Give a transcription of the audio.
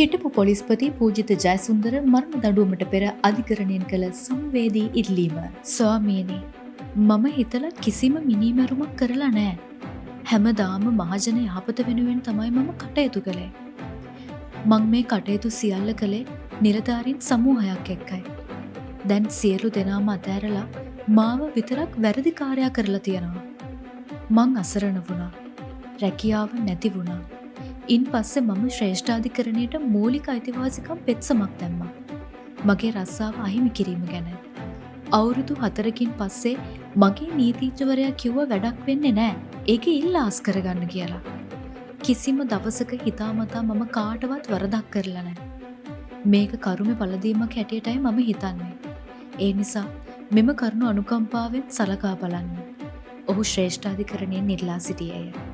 හිටපු පොලිස්පති පූජිත ජයසුන්දර මරණ දඬුවමට පෙර අධිකරණයෙන් කළ සංවේදී ඉල්ලීම. ස්වාමීනි, මම හිතලා කිසිම මිනීමැරුමක් කරලා නෑ. හැමදාම මහජන යහපත වෙනුවෙන් තමයි මම කටයුතු කළේ. මං මේ කටයුතු සියල්ල කළේ නිලධාරීන් සමූහයක් එක්කයි. දැන් සියලු දෙනාම අතෑරලා මාව විතරක් වැරදිකාරයා කරලා තියෙනවා. මං අසරණ වුණා. රැකියාව නැති වුණා. ඉන් පස්සේ මම ශ්‍රේෂ්ඨාධිකරණයට මූලික අයිතිවාසිකම් පෙත්සමක් දැම්මා. මගේ රස්සාව අහිමි කිරීම ගැන. අවුරුදු 4කින් පස්සේ මගේ නීතිඥවරයා කිව්වා වැඩක් වෙන්නේ නෑ. ඒක ඉල්ලාස් කරගන්න කියලා. කිසිම දවසක හිතාමතා මම කාටවත් වරදක් කරලා නෑ. මේක කරුමේ පළදීමක් හැටියටයි මම හිතන්නේ. ඒ නිසා මෙම කරුණු අනුකම්පාවෙන් සලකා බලන්න. ඔහු ශ්‍රේෂ්ඨාධිකරණයෙන් ඉල්ලා සිටියේය.